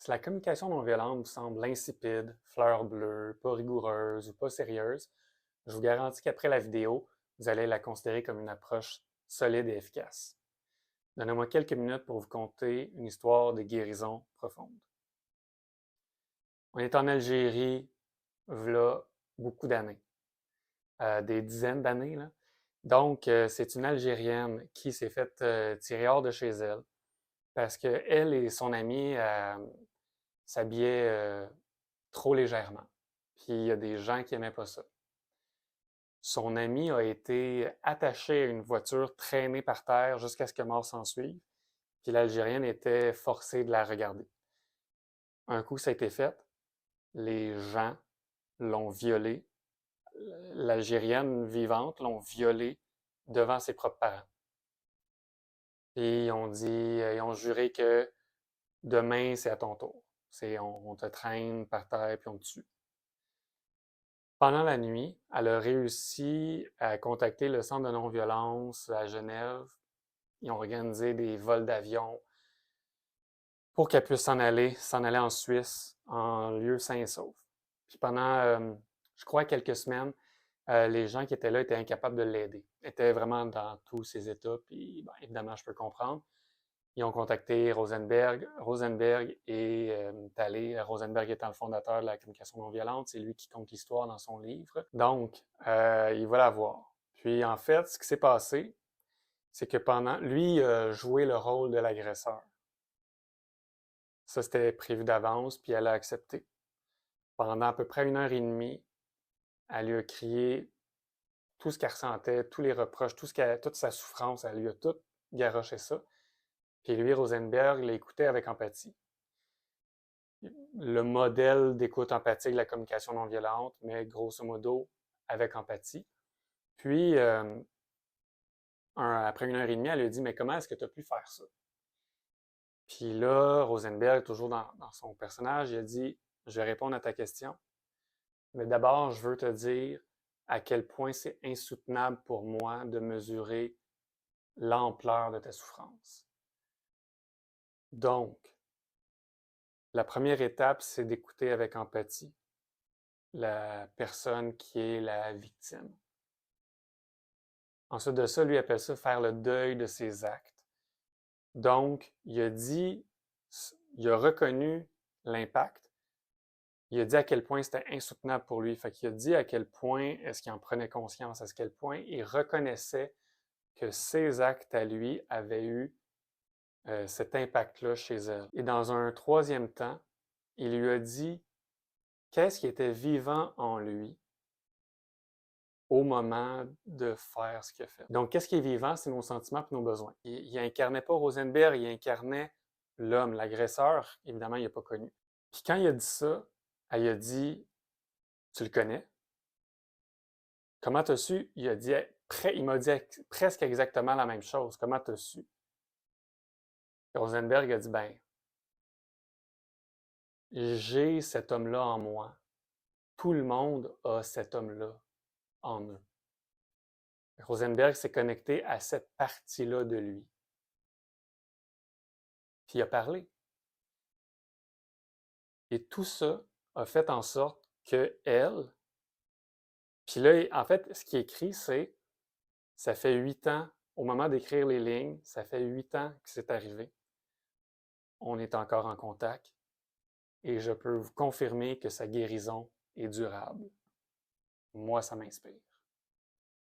Si la communication non violente vous semble insipide, fleur bleue, pas rigoureuse ou pas sérieuse, je vous garantis qu'après la vidéo, vous allez la considérer comme une approche solide et efficace. Donnez-moi quelques minutes pour vous conter une histoire de guérison profonde. On est en Algérie, v'là beaucoup d'années, des dizaines d'années, là. Donc, c'est une Algérienne qui s'est faite tirer hors de chez elle parce qu'elle et son amie s'habillaient trop légèrement. Puis il y a des gens qui n'aimaient pas ça. Son ami a été attaché à une voiture, traînée par terre jusqu'à ce que mort s'en suive. Puis l'Algérienne était forcée de la regarder. Un coup, ça a été fait. Les gens l'ont violée. L'Algérienne vivante l'ont violée devant ses propres parents. Puis ils ont juré que demain, c'est à ton tour. On te traîne par terre puis on te tue. Pendant la nuit, elle a réussi à contacter le centre de non-violence à Genève. Ils ont organisé des vols d'avion pour qu'elle puisse s'en aller en Suisse, en lieu sain et sauf. Puis pendant, je crois, quelques semaines, les gens qui étaient là étaient incapables de l'aider. Étaient vraiment dans tous ses états, puis ben, évidemment, je peux comprendre. Ils ont contacté Rosenberg. Rosenberg est allé. Rosenberg étant le fondateur de la communication non violente, c'est lui qui compte l'histoire dans son livre. Donc, il va la voir. Puis en fait, ce qui s'est passé, c'est que lui, il a joué le rôle de l'agresseur. Ça, c'était prévu d'avance, puis elle a accepté. Pendant à peu près 1 heure et demie, elle lui a crié tout ce qu'elle ressentait, tous les reproches, toute sa souffrance, elle lui a tout garoché ça. Puis lui, Rosenberg, l'écoutait avec empathie. Le modèle d'écoute empathique de la communication non violente, mais grosso modo avec empathie. Puis, après 1 heure et demie, elle lui a dit, mais comment est-ce que tu as pu faire ça? Puis là, Rosenberg, toujours dans son personnage, il a dit, je vais répondre à ta question, mais d'abord, je veux te dire à quel point c'est insoutenable pour moi de mesurer l'ampleur de ta souffrance. Donc, la première étape, c'est d'écouter avec empathie la personne qui est la victime. Ensuite de ça, lui appelle ça faire le deuil de ses actes. Donc, il a reconnu l'impact, il a dit à quel point c'était insoutenable pour lui. Fait qu'il a dit à quel point est-ce qu'il en prenait conscience, à quel point il reconnaissait que ses actes à lui avaient eu cet impact-là chez elle. Et dans un troisième temps, il lui a dit qu'est-ce qui était vivant en lui au moment de faire ce qu'il a fait. Donc, qu'est-ce qui est vivant? C'est nos sentiments et nos besoins. Il incarnait pas Rosenberg, il incarnait l'homme, l'agresseur. Évidemment, il n'a pas connu. Puis quand il a dit ça, elle a dit, tu le connais? Comment t'as su? Il m'a dit presque exactement la même chose. Comment t'as su? Rosenberg a dit, ben, j'ai cet homme-là en moi. Tout le monde a cet homme-là en eux. Rosenberg s'est connecté à cette partie-là de lui. Puis il a parlé. Et tout ça a fait en sorte que elle, puis là, en fait, ce qui est écrit, c'est, ça fait 8 ans, au moment d'écrire les lignes, ça fait 8 ans que c'est arrivé. On est encore en contact et je peux vous confirmer que sa guérison est durable. Moi, ça m'inspire.